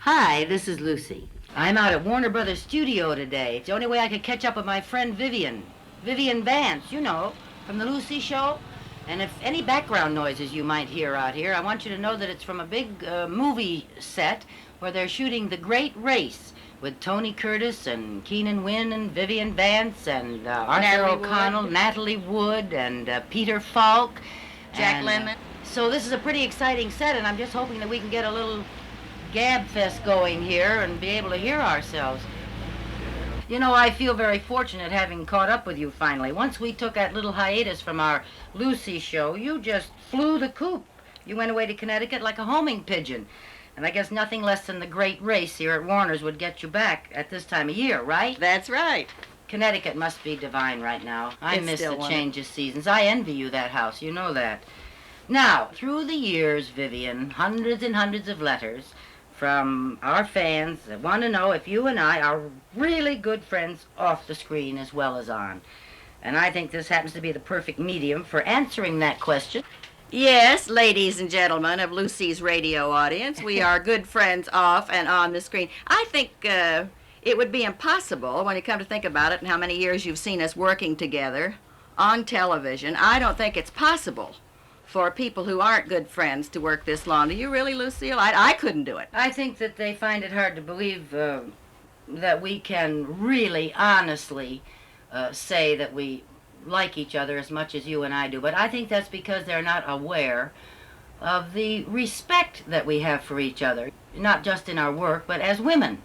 Hi, this is Lucy. I'm out at Warner Brothers Studio today. It's the only way I could catch up with my friend Vivian. Vivian Vance, you know, from the Lucy Show. And if any background noises you might hear out here, I want you to know that it's from a big movie set where they're shooting The Great Race with Tony Curtis and Keenan Wynn and Vivian Vance and Arthur O'Connell, Natalie Wood and Peter Falk. Jack Lemmon. So this is a pretty exciting set, and I'm just hoping that we can get a little gab fest going here and be able to hear ourselves. You know, I feel very fortunate having caught up with you finally. Once we took that little hiatus from our Lucy show, you just flew the coop. You went away to Connecticut like a homing pigeon. And I guess nothing less than the Great Race here at Warner's would get you back at this time of year, right? That's right. Connecticut must be divine right now. I It's miss the still change of seasons. I envy you that house, you know that. Now, through the years, Vivian, hundreds and hundreds of letters from our fans that want to know if you and I are really good friends off the screen as well as on. And I think this happens to be the perfect medium for answering that question. Yes, ladies and gentlemen of Lucy's radio audience, we are good friends off and on the screen. I think it would be impossible when you come to think about it and how many years you've seen us working together on television. I don't think it's possible for people who aren't good friends to work this long. Do you really, Lucille? I couldn't do it. I think that they find it hard to believe that we can really honestly say that we like each other as much as you and I do. But I think that's because they're not aware of the respect that we have for each other, not just in our work, but as women.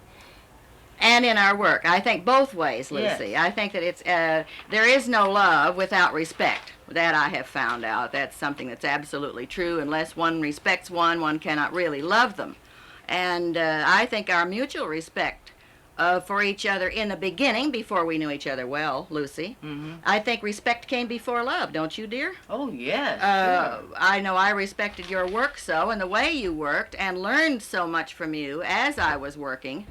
And in our work. I think both ways, Lucy. Yes. I think that it's there is no love without respect. That I have found out. That's something that's absolutely true. Unless one respects one cannot really love them. And I think our mutual respect for each other in the beginning, before we knew each other well, Lucy, I think respect came before love, don't you, dear? Oh, yes. Sure. I know I respected your work so, and the way you worked, and learned so much from you as I was working.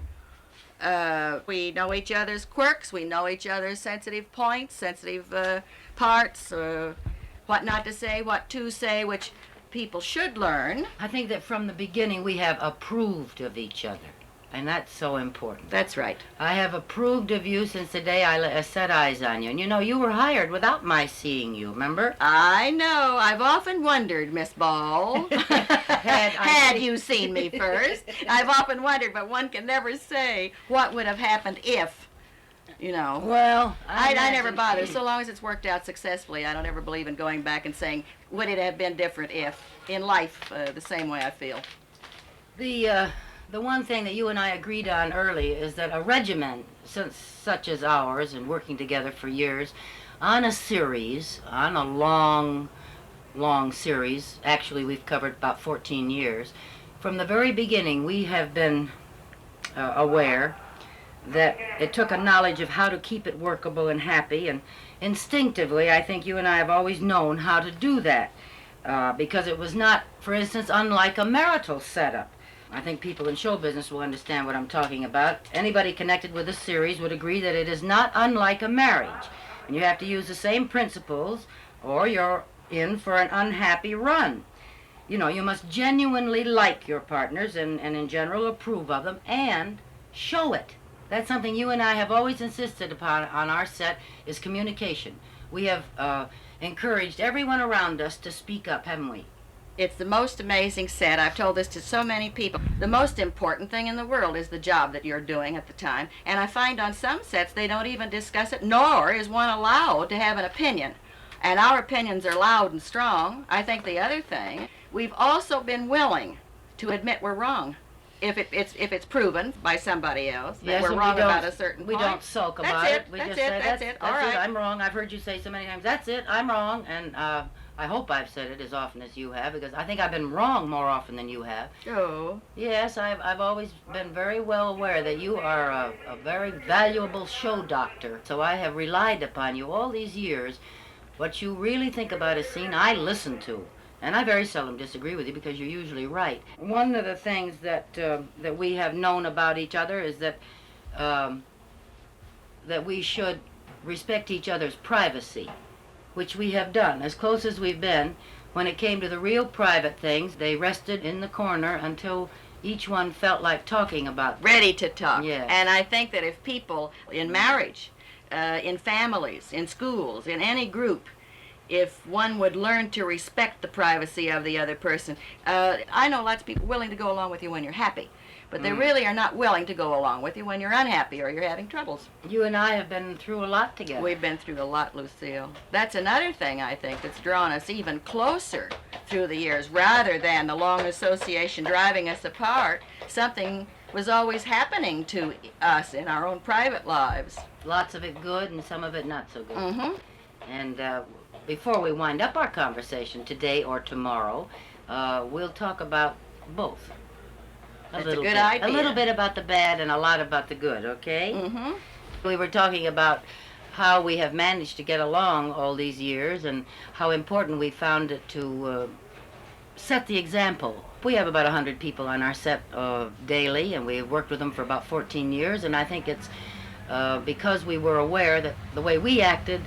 We know each other's quirks, we know each other's sensitive points, sensitive parts, what not to say, what to say, which people should learn. I think that from the beginning we have approved of each other, and that's so important. That's right. I have approved of you since the day I set eyes on you. And you know, you were hired without my seeing you, remember? I know. I've often wondered, Miss Ball, had you seen me first. I've often wondered, but one can never say what would have happened if, you know. Well, I never bother. So long as it's worked out successfully, I don't ever believe in going back and saying, would it have been different if, in life, the same way I feel. The one thing that you and I agreed on early is that a regimen such as ours, and working together for years, on a series, on a long series, actually we've covered about 14 years, from the very beginning we have been aware that it took a knowledge of how to keep it workable and happy, and instinctively I think you and I have always known how to do that, because it was not, for instance, unlike a marital setup. I think people in show business will understand what I'm talking about. Anybody connected with a series would agree that it is not unlike a marriage. And you have to use the same principles or you're in for an unhappy run. You know, you must genuinely like your partners and in general approve of them and show it. That's something you and I have always insisted upon on our set, is communication. We have encouraged everyone around us to speak up, haven't we? It's the most amazing set. I've told this to so many people. The most important thing in the world is the job that you're doing at the time. And I find on some sets they don't even discuss it, nor is one allowed to have an opinion. And our opinions are loud and strong. I think the other thing, we've also been willing to admit we're wrong. If it's proven by somebody else that we're wrong about a certain point. We don't sulk about it. We just say, that's it. All right. I'm wrong. I've heard you say so many times, that's it, I'm wrong. And I hope I've said it as often as you have, because I think I've been wrong more often than you have. Oh. Yes, I've always been very well aware that you are a very valuable show doctor. So I have relied upon you all these years. What you really think about a scene, I listen to. And I very seldom disagree with you because you're usually right. One of the things that we have known about each other is that that we should respect each other's privacy, which we have done as close as we've been. When it came to the real private things, they rested in the corner until each one felt like talking about. Ready to talk. Yes. And I think that if people in marriage, in families, in schools, in any group, if one would learn to respect the privacy of the other person, I know lots of people willing to go along with you when you're happy, but they really are not willing to go along with you when you're unhappy or you're having troubles. You and I have been through a lot together. We've been through a lot, Lucille. That's another thing, I think, that's drawn us even closer through the years, rather than the long association driving us apart. Something was always happening to us in our own private lives. Lots of it good and some of it not so good. Mm-hmm. And before we wind up our conversation today or tomorrow, we'll talk about both. That's a good idea. A little bit about the bad and a lot about the good, okay? Mm-hmm. We were talking about how we have managed to get along all these years and how important we found it to set the example. We have about 100 people on our set daily, and we've worked with them for about 14 years, and I think it's because we were aware that the way we acted,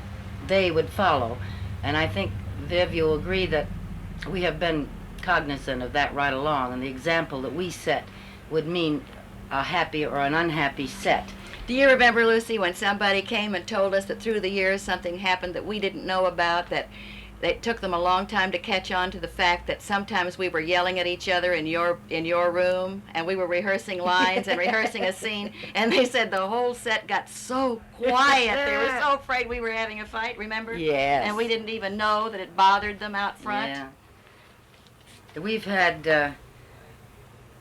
they would follow. And I think, Viv, you'll agree that we have been cognizant of that right along, and the example that we set would mean a happy or an unhappy set. Do you remember, Lucy, when somebody came and told us that through the years something happened that we didn't know about, that it took them a long time to catch on to the fact that sometimes we were yelling at each other in your room, and we were rehearsing lines and rehearsing a scene, and they said the whole set got so quiet. They were so afraid we were having a fight, remember? Yes. And we didn't even know that it bothered them out front. Yeah. We've had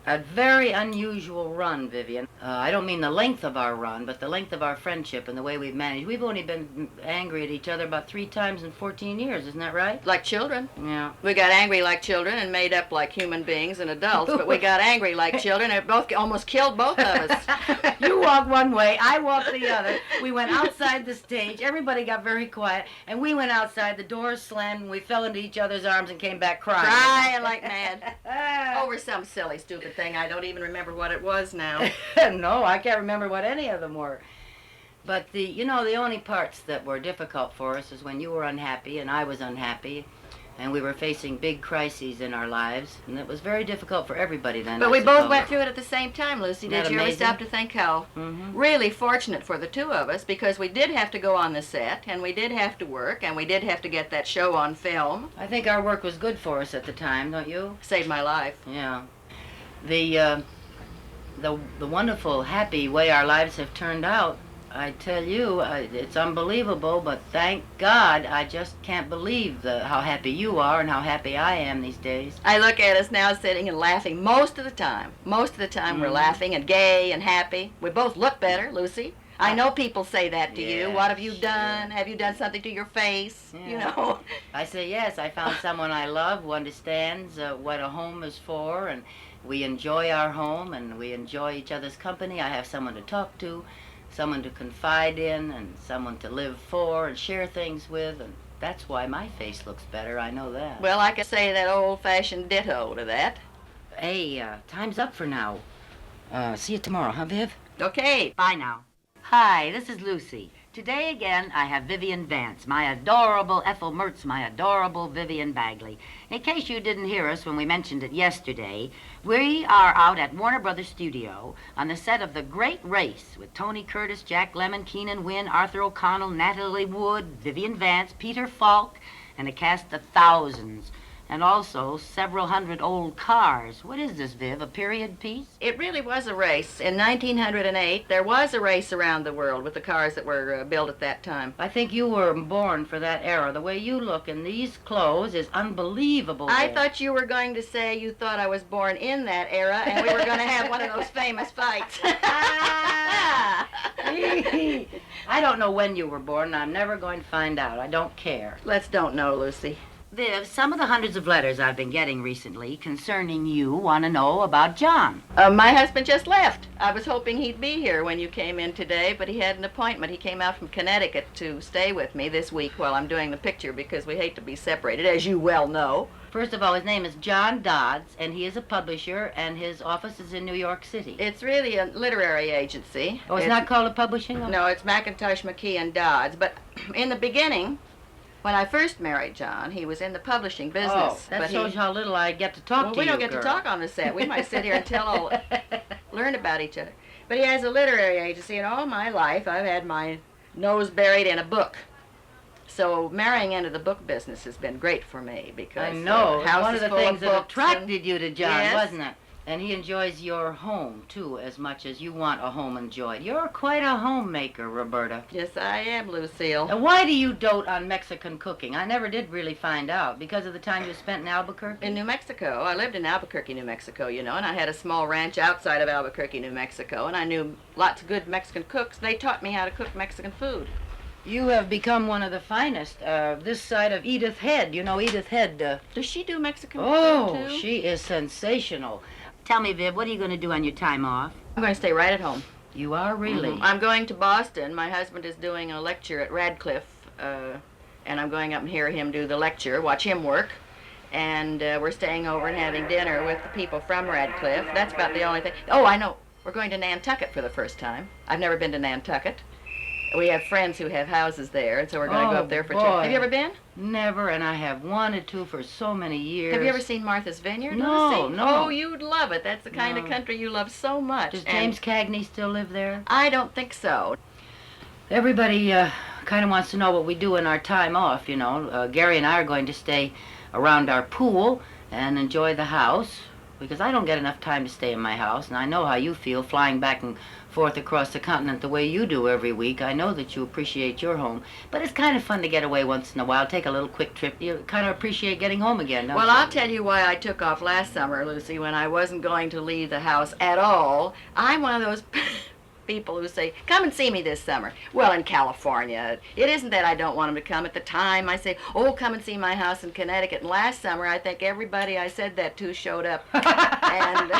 a very unusual run, Vivian. I don't mean the length of our run, but the length of our friendship and the way we've managed. We've only been angry at each other about 3 times in 14 years, isn't that right? Like children. Yeah. We got angry like children and made up like human beings and adults, but we got angry like children and it both almost killed both of us. You walked one way, I walked the other. We went outside the stage, everybody got very quiet, and we went outside, the doors slammed, and we fell into each other's arms and came back crying. Crying like mad. Over some silly, stupid thing. I don't even remember what it was now. No, I can't remember what any of them were. But the only parts that were difficult for us is when you were unhappy and I was unhappy, and we were facing big crises in our lives, and it was very difficult for everybody then. But we both went through it at the same time, Lucy. Isn't that Did you ever amazing? stop to think how really fortunate for the two of us, because we did have to go on the set, and we did have to work, and we did have to get that show on film. I think our work was good for us at the time, don't you? Saved my life. Yeah. The wonderful, happy way our lives have turned out, I tell you, it's unbelievable, but thank God, I just can't believe how happy you are and how happy I am these days. I look at us now sitting and laughing most of the time. Most of the time we're laughing and gay and happy. We both look better, Lucy. I know people say that to you. Yeah, What have you sure. done? Have you done something to your face? Yeah. You know. I say yes, I found someone I love who understands what a home is for, and we enjoy our home and we enjoy each other's company. I have someone to talk to, someone to confide in, and someone to live for and share things with, and that's why my face looks better, I know that. Well, I could say that old-fashioned ditto to that. Hey, time's up for now. See you tomorrow, huh, Viv? Okay. Bye now. Hi, this is Lucy. Today again, I have Vivian Vance, my adorable Ethel Mertz, my adorable Vivian Bagley. In case you didn't hear us when we mentioned it yesterday, we are out at Warner Brothers Studio on the set of The Great Race with Tony Curtis, Jack Lemmon, Keenan Wynn, Arthur O'Connell, Natalie Wood, Vivian Vance, Peter Falk, and a cast of thousands. And also several hundred old cars. What is this, Viv, a period piece? It really was a race. In 1908, there was a race around the world with the cars that were built at that time. I think you were born for that era. The way you look in these clothes is unbelievable. I Viv. thought you were going to say you thought I was born in that era and we were going to have one of those famous fights. I don't know when you were born, and I'm never going to find out. I don't care. Let's don't know, Lucy. Viv, some of the hundreds of letters I've been getting recently concerning you want to know about John. My husband just left. I was hoping he'd be here when you came in today, but he had an appointment. He came out from Connecticut to stay with me this week while I'm doing the picture because we hate to be separated, as you well know. First of all, his name is John Dodds, and he is a publisher, and his office is in New York City. It's really a literary agency. Oh, it's not called a publishing? No, it's McIntosh, McKee, and Dodds. But in the beginning, When I first married John, he was in the publishing business. Oh, that shows how little I get to talk to you, we don't get girl. to talk on the set. We might sit here and learn about each other. But he has a literary agency, and all my life I've had my nose buried in a book. So marrying into the book business has been great for me because I know. house One is of the full things of that books attracted you to John, Yes. wasn't it? And he enjoys your home, too, as much as you want a home enjoyed. You're quite a homemaker, Roberta. Yes, I am, Lucille. And why do you dote on Mexican cooking? I never did really find out. Because of the time you spent in Albuquerque? In New Mexico. I lived in Albuquerque, New Mexico, you know, and I had a small ranch outside of Albuquerque, New Mexico, and I knew lots of good Mexican cooks. They taught me how to cook Mexican food. You have become one of the finest this side of Edith Head. You know Edith Head. Does she do Mexican Oh, food, too? she is sensational. Tell me, Viv, what are you going to do on your time off? I'm going to stay right at home. You are really? I'm going to Boston. My husband is doing a lecture at Radcliffe, and I'm going up and hear him do the lecture, watch him work. And we're staying over and having dinner with the people from Radcliffe. That's about the only thing. Oh, I know. We're going to Nantucket for the first time. I've never been to Nantucket. We have friends who have houses there, and so we're going to go up there for boy. 2. Have you ever been? Never, and I have wanted to for so many years. Have you ever seen Martha's Vineyard? No, Lucy? no. Oh, you'd love it. That's the kind of country you love so much. Does And James Cagney still live there? I don't think so. Everybody kind of wants to know what we do in our time off, you know. Gary and I are going to stay around our pool and enjoy the house, because I don't get enough time to stay in my house, and I know how you feel flying back and forth across the continent the way you do every week. I know that you appreciate your home, but it's kind of fun to get away once in a while, take a little quick trip. You kind of appreciate getting home again, don't you? Well, I'll tell you why I took off last summer, Lucy, when I wasn't going to leave the house at all. I'm one of those people who say, come and see me this summer. Well, in California, it isn't that I don't want them to come. At the time, I say, oh, come and see my house in Connecticut. And last summer, I think everybody I said that to showed up. And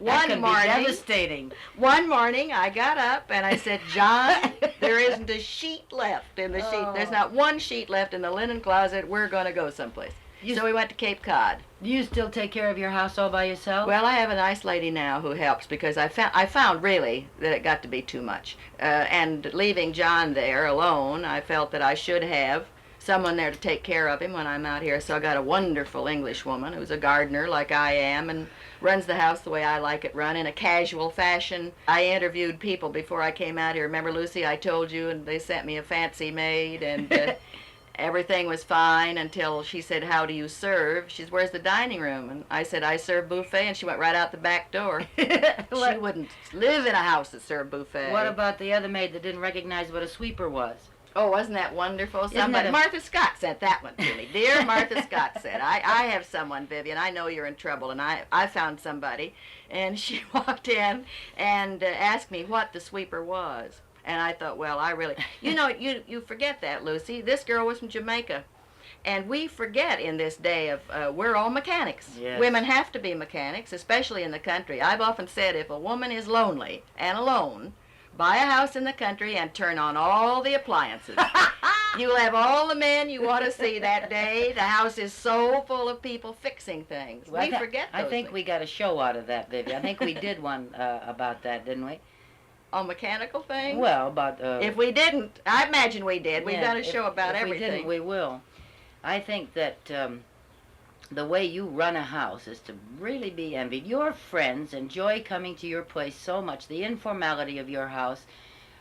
That could be devastating. One morning, I got up and I said, John, there isn't a sheet left in the sheet. There's not one sheet left in the linen closet. We're going to go someplace. So we went to Cape Cod. Do you still take care of your house all by yourself? Well, I have a nice lady now who helps, because I found really that it got to be too much. And leaving John there alone, I felt that I should have someone there to take care of him when I'm out here. So I got a wonderful English woman who's a gardener like I am and runs the house the way I like it run, in a casual fashion. I interviewed people before I came out here. Remember, Lucy, I told you, and they sent me a fancy maid, and everything was fine until she said, how do you serve? She said, where's the dining room? And I said, I serve buffet, and she went right out the back door. She wouldn't live in a house that served buffet. What about the other maid that didn't recognize what a sweeper was? Oh, wasn't that wonderful? Isn't that Martha Scott sent that one to me. Dear Martha Scott said, I have someone, Vivian. I know you're in trouble, and I found somebody. And she walked in and asked me what the sweeper was. And I thought, well, I really... You know, you forget that, Lucy. This girl was from Jamaica. And we forget in this day of, we're all mechanics. Yes. Women have to be mechanics, especially in the country. I've often said if a woman is lonely and alone, buy a house in the country and turn on all the appliances. You'll have all the men you want to see that day. The house is so full of people fixing things. Well, We forget those I think things. we got a show out of that, Vivian. I think we did one about that, didn't we? On mechanical things? Well, about... if we didn't, I imagine we did. We've yeah, done a show about if everything. we didn't, we will. I think that the way you run a house is to really be envied. Your friends enjoy coming to your place so much. The informality of your house,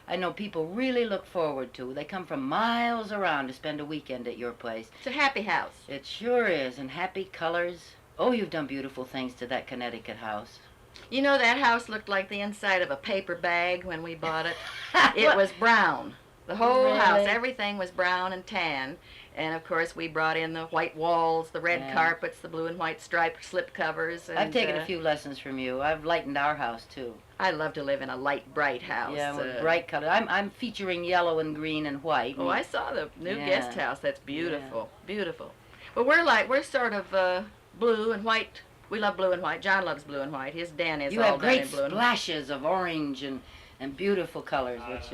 I know people really look forward to. They come from miles around to spend a weekend at your place. It's a happy house. It sure is, and happy colors. Oh, you've done beautiful things to that Connecticut house. You know, that house looked like the inside of a paper bag when we bought it. It was brown. The whole Really? house, everything was brown and tan. And of course, we brought in the white walls, the red Yeah. carpets, the blue and white striped slip covers. And, I've taken a few lessons from you. I've lightened our house, too. I love to live in a light, bright house. Yeah, with bright colors. I'm featuring yellow and green and white. Oh, I saw the new Yeah. guest house. That's beautiful, beautiful. Well, we're sort of blue and white. We love blue and white. John loves blue and white. His den is You all have done great in blue and white. splashes of orange and beautiful colors, which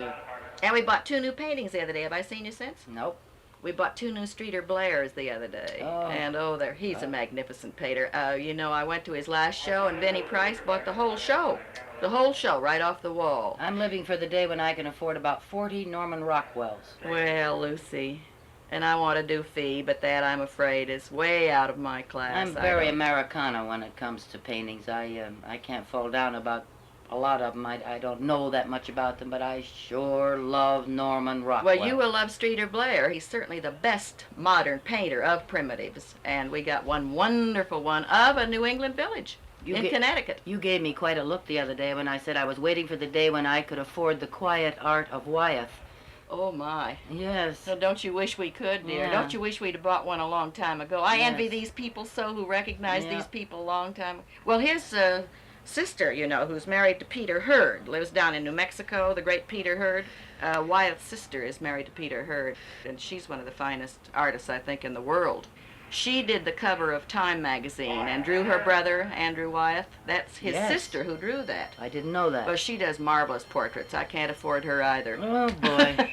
And we bought 2 new paintings the other day. Have I seen you since? nope. We bought 2 new Streeter Blairs the other day. Oh. And he's a magnificent painter. I went to his last show and Vinnie Price bought the whole show. The whole show right off the wall. I'm living for the day when I can afford about 40 Norman Rockwells. Well, Lucy, and I want to do fee, but that, I'm afraid, is way out of my class. I'm very Americana when it comes to paintings. I can't fall down about a lot of them. I don't know that much about them, but I sure love Norman Rockwell. Well, you will love Streeter Blair. He's certainly the best modern painter of primitives. And we got one wonderful one of a New England village in Connecticut. You gave me quite a look the other day when I said I was waiting for the day when I could afford the quiet art of Wyeth. Oh, my. Yes. So don't you wish we could, dear? Yeah. Don't you wish we'd have bought one a long time ago? I Yes. envy these people so who recognize Yeah. these people a long time. Well, his sister, who's married to Peter Hurd, lives down in New Mexico, the great Peter Hurd. Wyeth's sister is married to Peter Hurd, and she's one of the finest artists, I think, in the world. She did the cover of Time magazine and drew her brother, Andrew Wyeth. That's his Yes. sister who drew that. I didn't know that. Well, she does marvelous portraits. I can't afford her either. Oh, boy.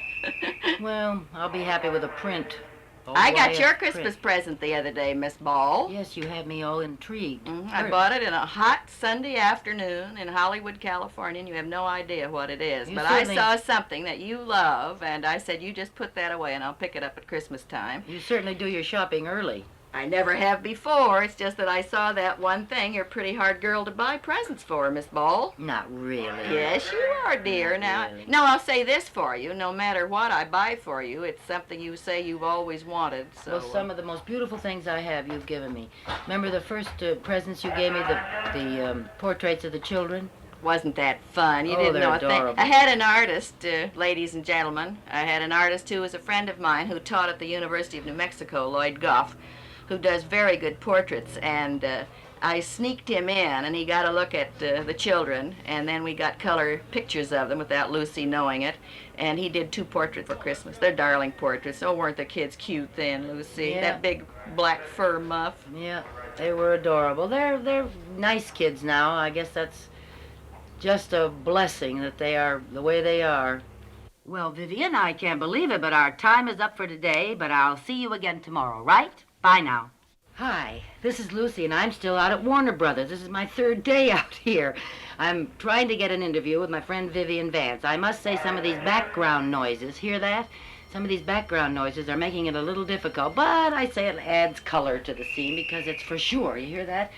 Well, I'll be happy with a print. I got Wyeth your print. Christmas present the other day, Miss Ball. Yes, you had me all intrigued. I bought it in a hot Sunday afternoon in Hollywood, California, and you have no idea what it is. You But certainly- I saw something that you love, and I said, you just put that away, and I'll pick it up at Christmas time. You certainly do your shopping early. I never have before. It's just that I saw that one thing. You're a pretty hard girl to buy presents for, Miss Ball. Not really. Yes, you are, dear. Not Now, really. no, I'll say this for you. No matter what I buy for you, it's something you say you've always wanted. So, Well, some of the most beautiful things I have you've given me. Remember the first presents you gave me, the portraits of the children? wasn't that fun? You Oh, didn't they're know a thing. adorable. I had an artist, ladies and gentlemen. I had an artist who was a friend of mine who taught at the University of New Mexico, Lloyd Goff, who does very good portraits. And I sneaked him in, and he got a look at the children, and then we got color pictures of them without Lucy knowing it. And he did 2 portraits for Christmas. They're darling portraits. Oh, weren't the kids cute then, Lucy? Yeah. That big black fur muff. Yeah, they were adorable. They're nice kids now. I guess that's just a blessing that they are the way they are. Well, Vivian, I can't believe it, but our time is up for today, but I'll see you again tomorrow, right? Bye now. Hi, this is Lucy, and I'm still out at Warner Brothers. This is my 3rd day out here. I'm trying to get an interview with my friend Vivian Vance. I must say some of these background noises, hear that? Some of these background noises are making it a little difficult, but I say it adds color to the scene because it's for sure. You hear that?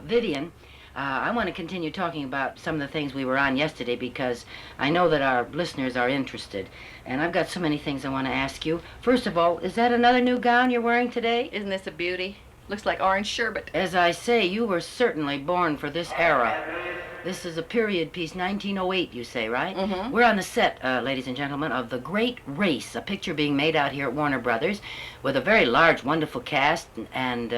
Vivian, I want to continue talking about some of the things we were on yesterday because I know that our listeners are interested. And I've got so many things I want to ask you. First of all, is that another new gown you're wearing today? Isn't this a beauty? Looks like orange sherbet. As I say, you were certainly born for this era. This is a period piece, 1908, you say, right? Mhm. We're on the set, ladies and gentlemen, of The Great Race, a picture being made out here at Warner Brothers with a very large, wonderful cast. And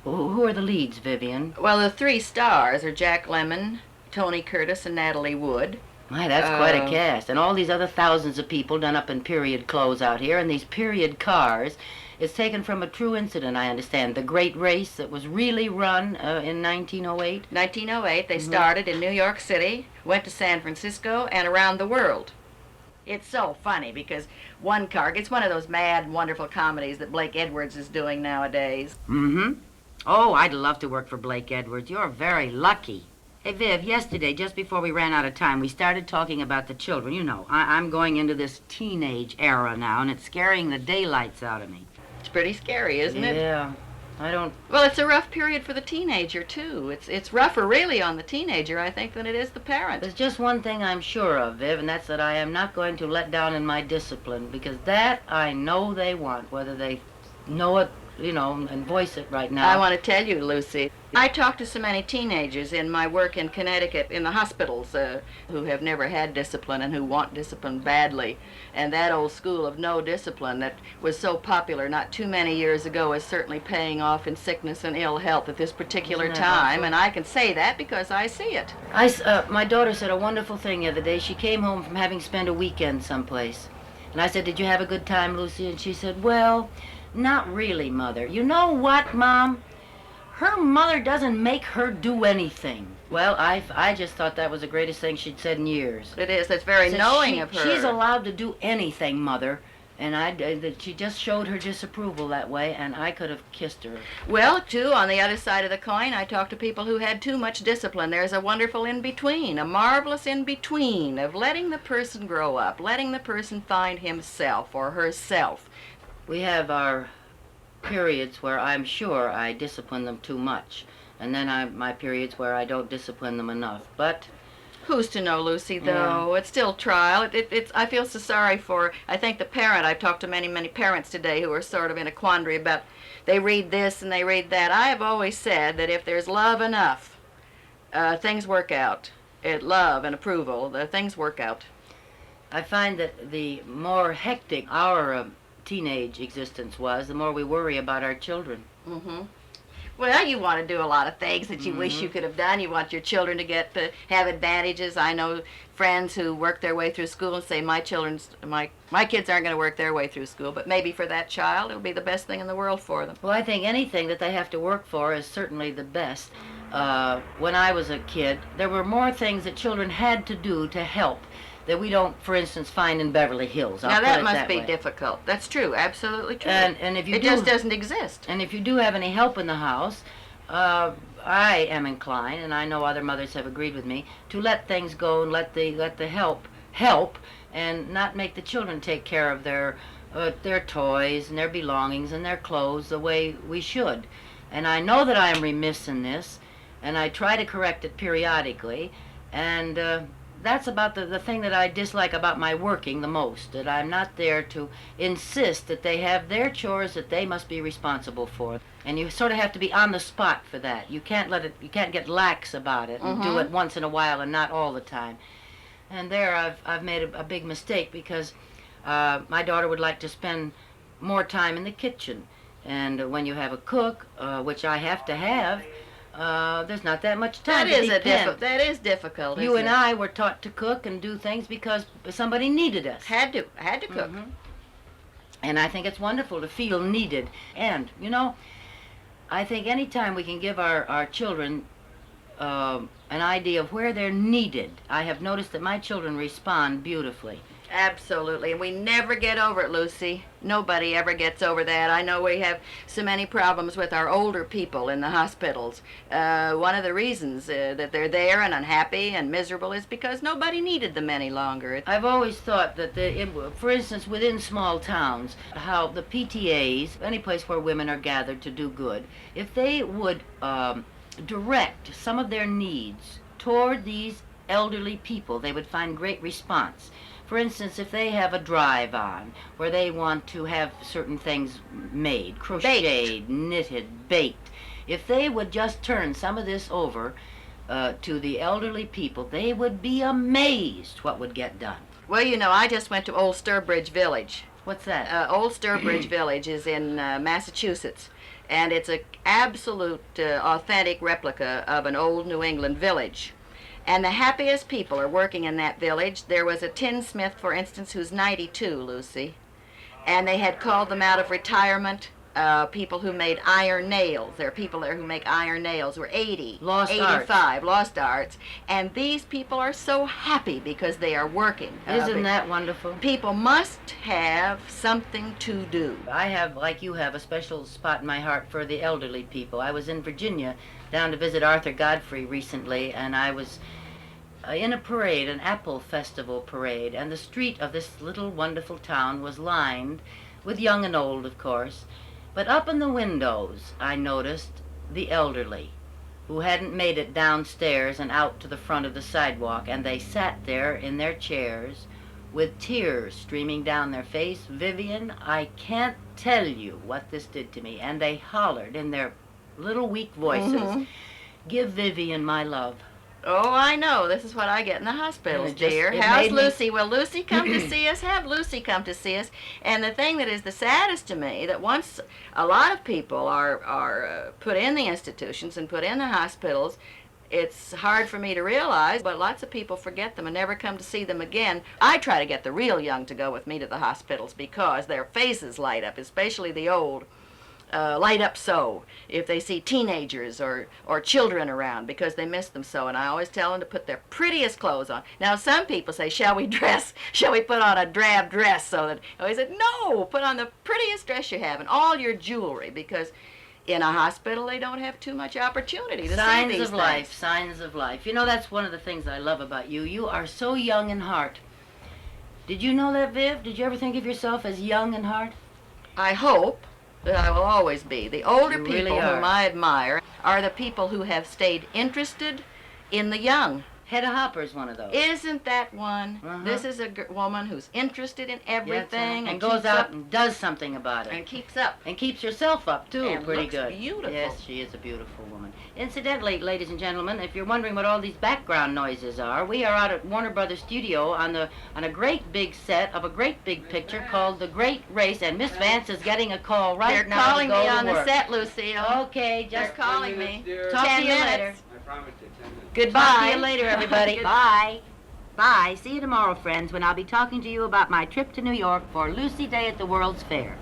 who are the leads, Vivian? Well, the 3 stars are Jack Lemmon, Tony Curtis, and Natalie Wood. My, that's quite a cast. And all these other thousands of people done up in period clothes out here, and these period cars. It's taken from a true incident, I understand. The Great Race that was really run in 1908. 1908, they started in New York City, went to San Francisco, and around the world. It's so funny because one car, it's one of those mad, wonderful comedies that Blake Edwards is doing nowadays. Mm-hmm. Oh, I'd love to work for Blake Edwards. You're very lucky. Hey, Viv, yesterday, just before we ran out of time, we started talking about the children. You know, I'm going into this teenage era now, and it's scaring the daylights out of me. It's pretty scary, isn't it? Yeah, I don't... Well, it's a rough period for the teenager, too. It's rougher, really, on the teenager, I think, than it is the parent. There's just one thing I'm sure of, Viv, and that's that I am not going to let down in my discipline, because that I know they want, whether they know it, you know, and voice it right now. I want to tell you, Lucy, I talk to so many teenagers in my work in Connecticut in the hospitals who have never had discipline and who want discipline badly. And that old school of no discipline that was so popular not too many years ago is certainly paying off in sickness and ill health at this particular Isn't that time. awful? And I can say that because I see it. My daughter said a wonderful thing the other day. She came home from having spent a weekend someplace. And I said, "Did you have a good time, Lucy?" And she said, "Well, not really, Mother. You know what, Mom? Her mother doesn't make her do anything." Well, I just thought that was the greatest thing she'd said in years. It is. That's very Said knowing she- of her. She's allowed to do anything, Mother. And that she just showed her disapproval that way, and I could have kissed her. Well, too, on the other side of the coin, I talk to people who had too much discipline. There's a wonderful in-between, a marvelous in-between of letting the person grow up, letting the person find himself or herself. We have our periods where I'm sure I discipline them too much, and then my periods where I don't discipline them enough. But who's to know, Lucy, though? It's still trial. It's I feel so sorry for, I think, the parent. I've talked to many, many parents today who are sort of in a quandary about, they read this and they read that. I have always said that if there's love enough, things work out. Love and approval, the things work out. I find that the more hectic our teenage existence was, the more we worry about our children. Mm-hmm. Well, you want to do a lot of things that you wish you could have done. You want your children to have advantages. I know friends who work their way through school and say, my kids aren't going to work their way through school, but maybe for that child it'll be the best thing in the world for them. Well, I think anything that they have to work for is certainly the best. When I was a kid, there were more things that children had to do to help that we don't, for instance, find in Beverly Hills. Now that must be difficult. That's true, absolutely true. And if it just doesn't exist. And if you do have any help in the house, I am inclined, and I know other mothers have agreed with me, to let things go and let the help, and not make the children take care of their toys and their belongings and their clothes the way we should. And I know that I am remiss in this, and I try to correct it periodically, and that's about the thing that I dislike about my working the most, that I'm not there to insist that they have their chores that they must be responsible for. And you sort of have to be on the spot for that. You can't get lax about it and do it once in a while and not all the time. And there I've made a big mistake because my daughter would like to spend more time in the kitchen. And when you have a cook, which I have to have, there's not that much time to depend. That is difficult. You and I were taught to cook and do things because somebody needed us. Had to cook. And I think it's wonderful to feel needed. And, I think any time we can give our children an idea of where they're needed, I have noticed that my children respond beautifully. Absolutely, and we never get over it, Lucy. Nobody ever gets over that. I know we have so many problems with our older people in the hospitals. One of the reasons that they're there and unhappy and miserable is because nobody needed them any longer. I've always thought that, for instance, within small towns, how the PTAs, any place where women are gathered to do good, if they would direct some of their needs toward these elderly people, they would find great response. For instance, if they have a drive on where they want to have certain things made, crocheted, knitted, baked, if they would just turn some of this over to the elderly people, they would be amazed what would get done. Well, I just went to Old Sturbridge Village. What's that? Old Sturbridge Village is in Massachusetts, and it's an absolute authentic replica of an old New England village. And the happiest people are working in that village. There was a tinsmith, for instance, who's 92, Lucy. And they had called them out of retirement, people who made iron nails. There are people there who make iron nails who are 80, Lost 85, arts. Lost arts. And these people are so happy because they are working. Isn't that wonderful? People must have something to do. I have, like you have, a special spot in my heart for the elderly people. I was in Virginia down to visit Arthur Godfrey recently, and I was in a parade, an apple festival parade, and the street of this little wonderful town was lined with young and old, of course, but up in the windows I noticed the elderly who hadn't made it downstairs and out to the front of the sidewalk, and they sat there in their chairs with tears streaming down their face. Vivian, I can't tell you what this did to me. And they hollered in their little weak voices, "Give Vivian my love." Oh, I know. This is what I get in the hospitals, dear. How's Lucy? Will Lucy come to see us? Have Lucy come to see us. And the thing that is the saddest to me, that once a lot of people are put in the institutions and put in the hospitals, it's hard for me to realize, but lots of people forget them and never come to see them again. I try to get the real young to go with me to the hospitals because their faces light up, especially the old. light up so if they see teenagers or children around because they miss them so. And I always tell them to put their prettiest clothes on. Now, some people say, shall we put on a drab dress so that, I said, no, put on the prettiest dress you have and all your jewelry, because in a hospital they don't have too much opportunity to see Signs these of life, things. signs of life. You know, that's one of the things I love about you. You are so young in heart. Did you know that, Viv? Did you ever think of yourself as young in heart? I hope that I will always be. The older You people really are. whom I admire are the people who have stayed interested in the young. Hedda Hopper's one of those. Isn't that one? Uh-huh. This is a woman who's interested in everything and goes keeps out up, and does something about it. and keeps up. And keeps herself up, too, And pretty looks good. beautiful. Yes, she is a beautiful woman. Incidentally, ladies and gentlemen, if you're wondering what all these background noises are, we are out at Warner Brothers Studio on a great big set of a great big picture called The Great Race, and Miss Vance is getting a call right They're now calling to go me to on the work. set, Lucille. Okay, They're just calling me. talk 10 to you minutes. later. I promise you 10 minutes. Goodbye. Talk to you later, everybody. Good- Bye. Bye. See you tomorrow, friends, when I'll be talking to you about my trip to New York for Lucy Day at the World's Fair.